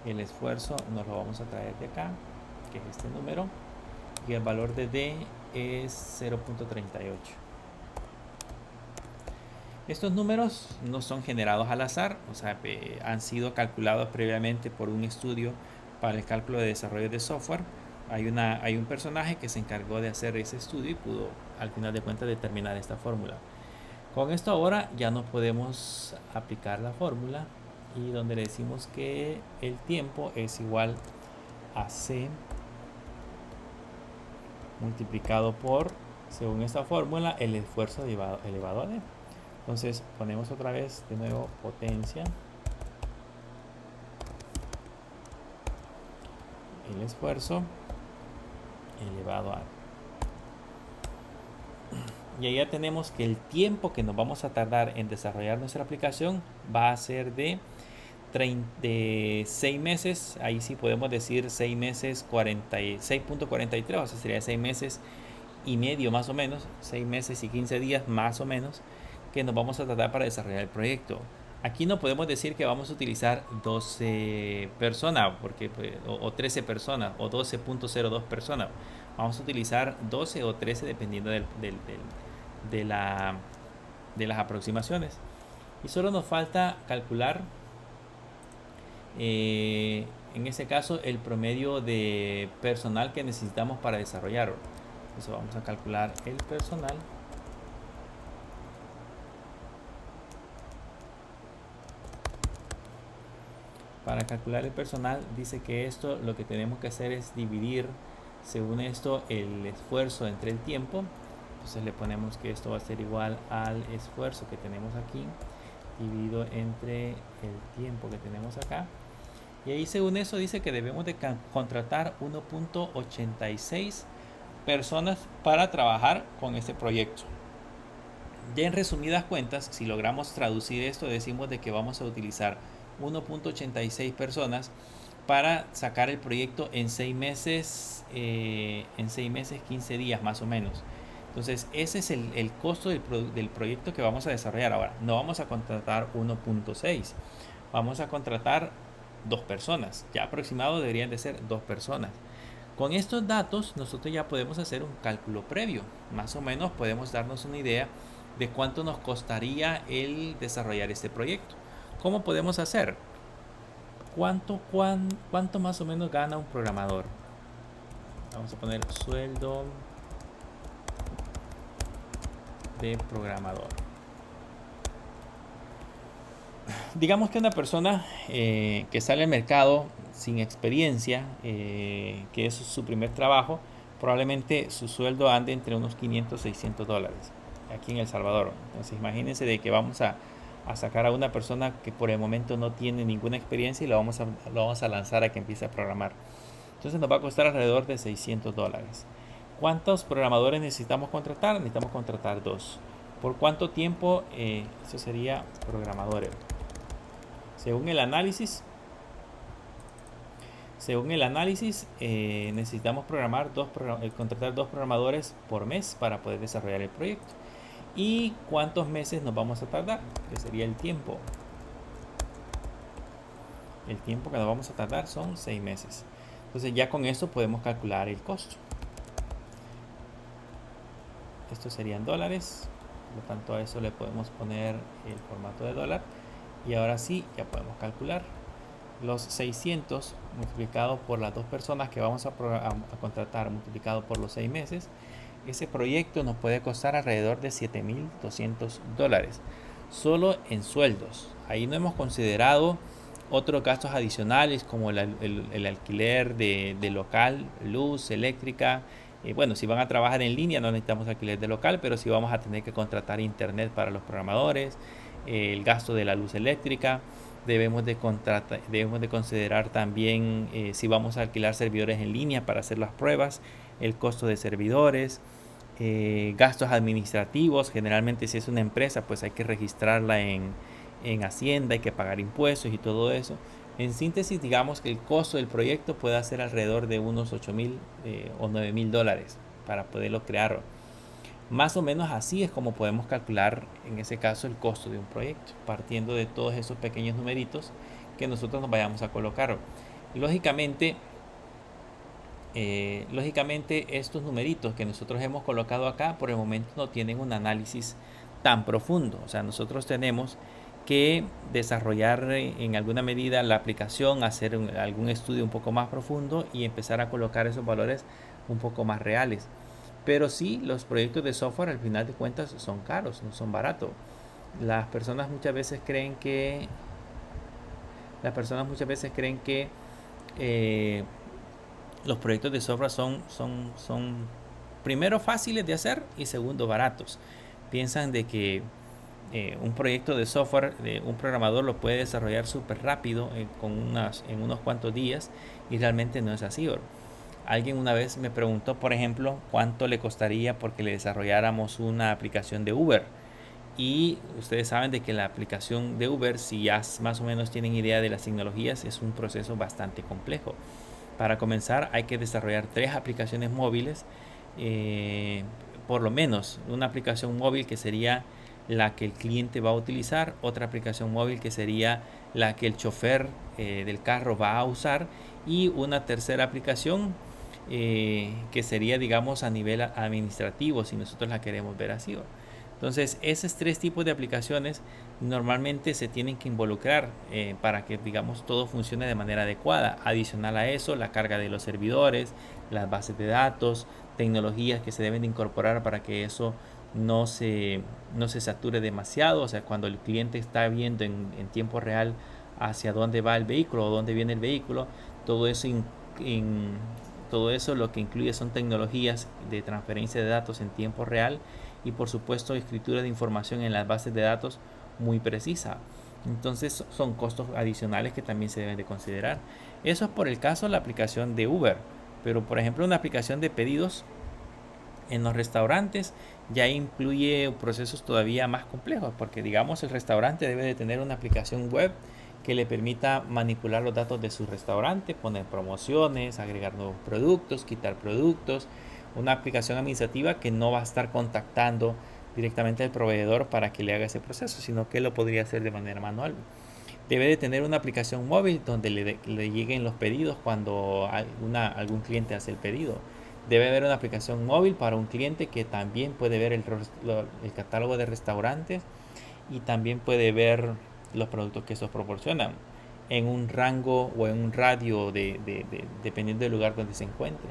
El esfuerzo nos lo vamos a traer de acá, que es este número. Y el valor de D es 0.38. Estos números no son generados al azar, o sea, han sido calculados previamente por un estudio para el cálculo de desarrollo de software. Hay un personaje que se encargó de hacer ese estudio y pudo, al final de cuentas, determinar esta fórmula. Con esto ahora ya no podemos aplicar la fórmula, y donde le decimos que el tiempo es igual a C multiplicado por, según esta fórmula, el esfuerzo elevado a D. Entonces ponemos otra vez de nuevo potencia, el esfuerzo elevado a D. Y ahí ya tenemos que el tiempo que nos vamos a tardar en desarrollar nuestra aplicación va a ser de de 6 meses, ahí sí podemos decir 6 meses 46.43, o sea, sería 6 meses y medio más o menos, 6 meses y 15 días más o menos, que nos vamos a tratar para desarrollar el proyecto. Aquí no podemos decir que vamos a utilizar 12 personas porque, o 13 personas o 12.02 personas. Vamos a utilizar 12 o 13 dependiendo de, la, de las aproximaciones. Y solo nos falta calcular, en ese caso, el promedio de personal que necesitamos para desarrollarlo. Entonces vamos a calcular el personal. Para calcular el personal dice que esto lo que tenemos que hacer es dividir según esto el esfuerzo entre el tiempo. Entonces le ponemos que esto va a ser igual al esfuerzo que tenemos aquí dividido entre el tiempo que tenemos acá. Y ahí según eso dice que debemos de contratar 1.86 personas para trabajar con este proyecto. Ya en resumidas cuentas, si logramos traducir esto, decimos de que vamos a utilizar 1.86 personas para sacar el proyecto en 6 meses, 15 días más o menos. Entonces ese es el costo del proyecto que vamos a desarrollar. Ahora, no vamos a contratar 1.6, vamos a contratar 2 personas. Ya aproximado deberían de ser 2 personas. Con estos datos nosotros ya podemos hacer un cálculo previo. Más o menos podemos darnos una idea de cuánto nos costaría el desarrollar este proyecto. ¿Cómo podemos hacer? ¿Cuánto más o menos gana un programador? Vamos a poner sueldo de programador. Digamos que una persona que sale al mercado sin experiencia, que es su primer trabajo, probablemente su sueldo ande entre unos 500, 600 dólares aquí en El Salvador. Entonces imagínense de que vamos a sacar a una persona que por el momento no tiene ninguna experiencia y lo vamos a lanzar a que empiece a programar. Entonces nos va a costar alrededor de 600 dólares. ¿Cuántos programadores necesitamos contratar? Necesitamos contratar 2. ¿Por cuánto tiempo? Eso sería programadores. Según el análisis, necesitamos contratar 2 programadores por mes para poder desarrollar el proyecto. ¿Y cuántos meses nos vamos a tardar? Que sería el tiempo. El tiempo que nos vamos a tardar son 6 meses. Entonces ya con esto podemos calcular el costo. Esto serían dólares. Por lo tanto a eso le podemos poner el formato de dólar. Y ahora sí, ya podemos calcular los 600 multiplicado por las 2 personas que vamos a contratar, multiplicado por los 6 meses. Ese proyecto nos puede costar alrededor de 7.200 dólares solo en sueldos. Ahí no hemos considerado otros gastos adicionales como el alquiler de local, luz, eléctrica. Bueno, si van a trabajar en línea no necesitamos alquiler de local, pero si vamos a tener que contratar internet para los programadores, el gasto de la luz eléctrica. Debemos de considerar también si vamos a alquilar servidores en línea para hacer las pruebas, el costo de servidores, gastos administrativos. Generalmente si es una empresa pues hay que registrarla en Hacienda, hay que pagar impuestos y todo eso. En síntesis, digamos que el costo del proyecto puede ser alrededor de unos 8.000 o 9.000 dólares para poderlo crear. Más o menos así es como podemos calcular en ese caso el costo de un proyecto, partiendo de todos esos pequeños numeritos que nosotros nos vayamos a colocar. Lógicamente estos numeritos que nosotros hemos colocado acá por el momento no tienen un análisis tan profundo. O sea, nosotros tenemos que desarrollar en alguna medida la aplicación, hacer algún estudio un poco más profundo y empezar a colocar esos valores un poco más reales. Pero sí, los proyectos de software al final de cuentas son caros, no son baratos. Las personas muchas veces creen que los proyectos de software son primero fáciles de hacer y segundo baratos. Piensan de que un proyecto de software de un programador lo puede desarrollar súper rápido en unos cuantos días y realmente no es así. Alguien una vez me preguntó, por ejemplo, cuánto le costaría porque le desarrolláramos una aplicación de Uber. Y ustedes saben de que la aplicación de Uber, si ya más o menos tienen idea de las tecnologías, es un proceso bastante complejo. Para comenzar hay que desarrollar 3 aplicaciones móviles, eh, por lo menos una aplicación móvil que sería la que el cliente va a utilizar, otra aplicación móvil que sería la que el chofer del carro va a usar, y una tercera aplicación que sería, digamos, a nivel administrativo, si nosotros la queremos ver así. Entonces, esos 3 tipos de aplicaciones normalmente se tienen que involucrar para que, digamos, todo funcione de manera adecuada. Adicional a eso, la carga de los servidores, las bases de datos, tecnologías que se deben de incorporar para que eso no se sature demasiado. O sea, cuando el cliente está viendo en tiempo real hacia dónde va el vehículo o dónde viene el vehículo, todo eso, todo eso lo que incluye son tecnologías de transferencia de datos en tiempo real, y por supuesto escritura de información en las bases de datos muy precisa. Entonces son costos adicionales que también se deben de considerar. Eso es por el caso de la aplicación de Uber, pero por ejemplo una aplicación de pedidos en los restaurantes ya incluye procesos todavía más complejos, porque digamos el restaurante debe de tener una aplicación web que le permita manipular los datos de su restaurante, poner promociones, agregar nuevos productos, quitar productos. Una aplicación administrativa que no va a estar contactando directamente al proveedor para que le haga ese proceso, sino que lo podría hacer de manera manual. Debe de tener una aplicación móvil donde le lleguen los pedidos cuando algún cliente hace el pedido. Debe haber una aplicación móvil para un cliente que también puede ver el catálogo de restaurantes y también puede ver los productos que estos proporcionan en un rango o en un radio dependiendo del lugar donde se encuentre.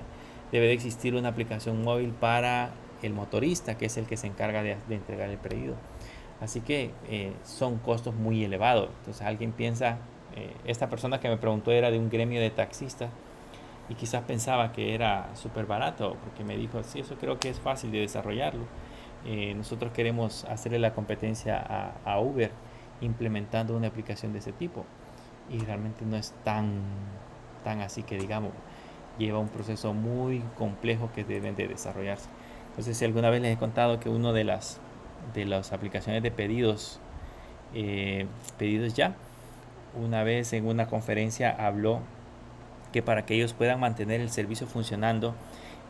Debe de existir una aplicación móvil para el motorista, que es el que se encarga de entregar el pedido. Así que son costos muy elevados. Entonces alguien piensa, esta persona que me preguntó era de un gremio de taxistas y quizás pensaba que era súper barato, porque me dijo, sí, eso creo que es fácil de desarrollarlo. Nosotros queremos hacerle la competencia a Uber implementando una aplicación de ese tipo, y realmente no es tan así que digamos, lleva un proceso muy complejo que deben de desarrollarse. Entonces, si alguna vez les he contado que uno de las aplicaciones de pedidos ya, una vez en una conferencia habló que para que ellos puedan mantener el servicio funcionando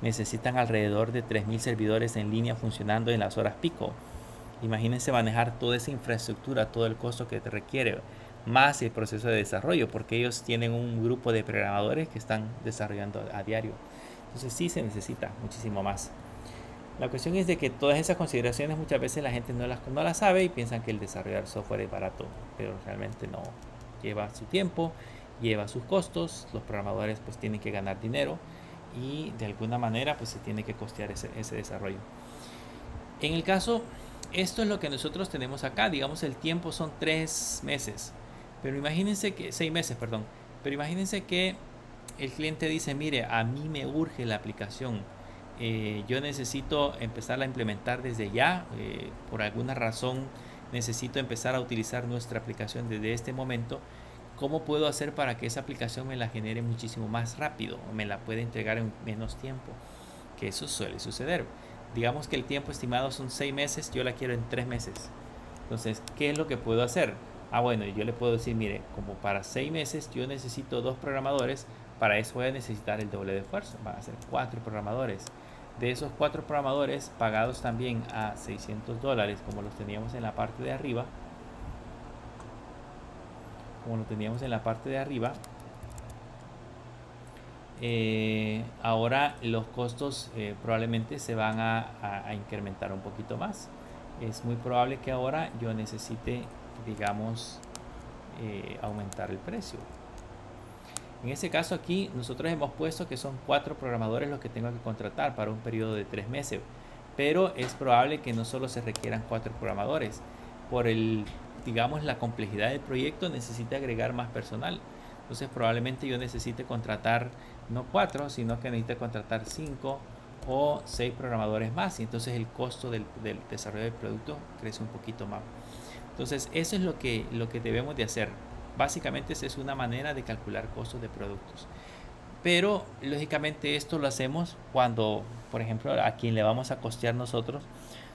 necesitan alrededor de 3.000 servidores en línea funcionando en las horas pico. Imagínense manejar toda esa infraestructura, todo el costo que te requiere, más el proceso de desarrollo, porque ellos tienen un grupo de programadores que están desarrollando a diario. Entonces sí se necesita muchísimo más. La cuestión es de que todas esas consideraciones muchas veces la gente no las sabe y piensan que el desarrollar software es barato, pero realmente no. Lleva su tiempo, lleva sus costos, los programadores pues tienen que ganar dinero y de alguna manera pues se tiene que costear ese desarrollo. En el caso, esto es lo que nosotros tenemos acá, digamos el tiempo son 3 meses, pero imagínense que, 6 meses, perdón, pero imagínense que el cliente dice, mire, a mí me urge la aplicación, yo necesito empezar a implementar desde ya, por alguna razón necesito empezar a utilizar nuestra aplicación desde este momento. ¿Cómo puedo hacer para que esa aplicación me la genere muchísimo más rápido o me la pueda entregar en menos tiempo? Que eso suele suceder. Digamos que el tiempo estimado son 6 meses, yo la quiero en 3 meses. Entonces, ¿qué es lo que puedo hacer? Bueno, yo le puedo decir, mire, como para 6 meses yo necesito 2 programadores, para eso voy a necesitar el doble de esfuerzo, van a ser 4 programadores. De esos 4 programadores pagados también a $600, como los teníamos en la parte de arriba, ahora los costos probablemente se van a incrementar un poquito más. Es muy probable que ahora yo necesite, digamos, aumentar el precio. En este caso aquí nosotros hemos puesto que son 4 programadores los que tengo que contratar para un periodo de 3 meses, pero es probable que no solo se requieran 4 programadores. Por digamos, la complejidad del proyecto necesita agregar más personal. Entonces probablemente yo necesite contratar no 4, sino que necesite contratar 5 o 6 programadores más, y entonces el costo del desarrollo del producto crece un poquito más. Entonces eso es lo que debemos de hacer. Básicamente esa es una manera de calcular costos de productos. Pero lógicamente esto lo hacemos cuando, por ejemplo, a quien le vamos a costear nosotros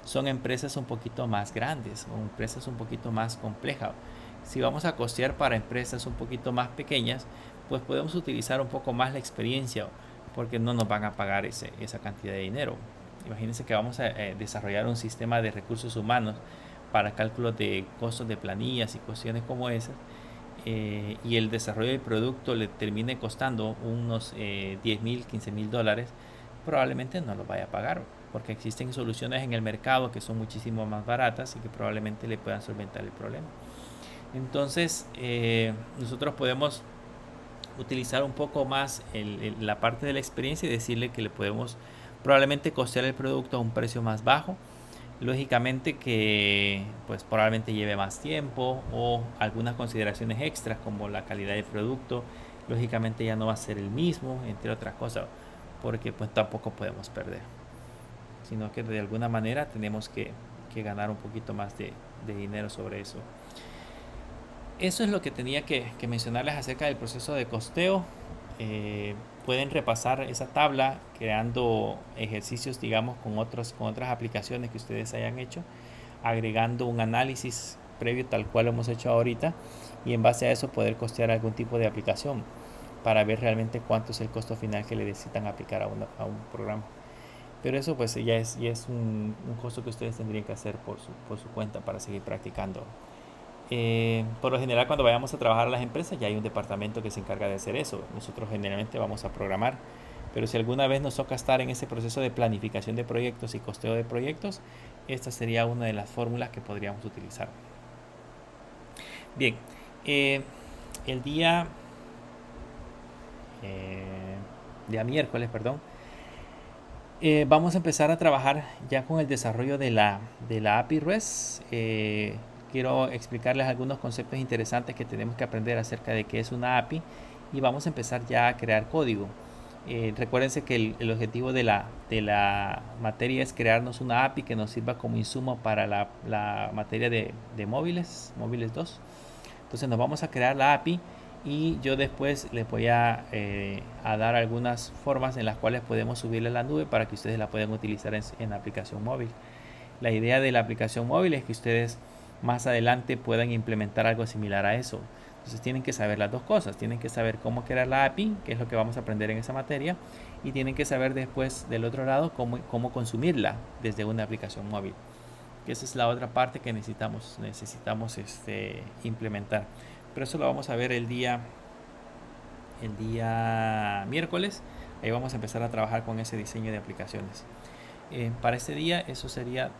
son empresas un poquito más grandes o empresas un poquito más complejas. Si vamos a costear para empresas un poquito más pequeñas, pues podemos utilizar un poco más la experiencia porque no nos van a pagar esa cantidad de dinero. Imagínense que vamos a desarrollar un sistema de recursos humanos para cálculos de costos de planillas y cuestiones como esas, y el desarrollo del producto le termine costando unos 10,000, 15,000 dólares, probablemente no lo vaya a pagar, porque existen soluciones en el mercado que son muchísimo más baratas y que probablemente le puedan solventar el problema. Entonces, nosotros podemos utilizar un poco más la parte de la experiencia y decirle que le podemos probablemente costear el producto a un precio más bajo. Lógicamente que pues probablemente lleve más tiempo o algunas consideraciones extras como la calidad del producto, lógicamente ya no va a ser el mismo, entre otras cosas, porque pues tampoco podemos perder, sino que de alguna manera tenemos que ganar un poquito más de dinero sobre eso. Eso es lo que tenía que mencionarles acerca del proceso de costeo. Pueden repasar esa tabla creando ejercicios, digamos, con otras aplicaciones que ustedes hayan hecho, agregando un análisis previo tal cual lo hemos hecho ahorita, y en base a eso poder costear algún tipo de aplicación para ver realmente cuánto es el costo final que le necesitan aplicar a un programa. Pero eso pues ya es un costo que ustedes tendrían que hacer por su cuenta para seguir practicando. Por lo general, cuando vayamos a trabajar a las empresas ya hay un departamento que se encarga de hacer eso. Nosotros generalmente vamos a programar, pero si alguna vez nos toca estar en ese proceso de planificación de proyectos y costeo de proyectos, esta sería una de las fórmulas que podríamos utilizar. Bien, eh, el día miércoles, perdón, vamos a empezar a trabajar ya con el desarrollo de la API REST. Quiero explicarles algunos conceptos interesantes que tenemos que aprender acerca de qué es una API, y vamos a empezar ya a crear código. Recuérdense que el objetivo de la materia es crearnos una API que nos sirva como insumo para la materia de móviles 2. Entonces nos vamos a crear la API y yo después les voy a dar algunas formas en las cuales podemos subirla a la nube para que ustedes la puedan utilizar en la aplicación móvil. La idea de la aplicación móvil es que ustedes más adelante puedan implementar algo similar a eso. Entonces tienen que saber las dos cosas. Tienen que saber cómo crear la API, que es lo que vamos a aprender en esa materia, y tienen que saber después del otro lado cómo consumirla desde una aplicación móvil. Que esa es la otra parte que necesitamos implementar. Pero eso lo vamos a ver el día miércoles. Ahí vamos a empezar a trabajar con ese diseño de aplicaciones. Para este día eso sería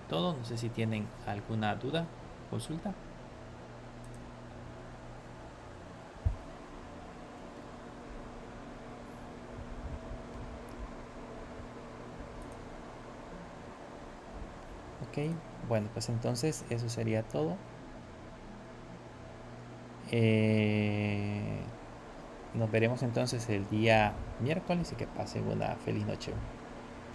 todo. No sé si tienen alguna duda, consulta. Ok, bueno, pues entonces eso sería todo. Nos veremos entonces el día miércoles y que pasen una feliz noche.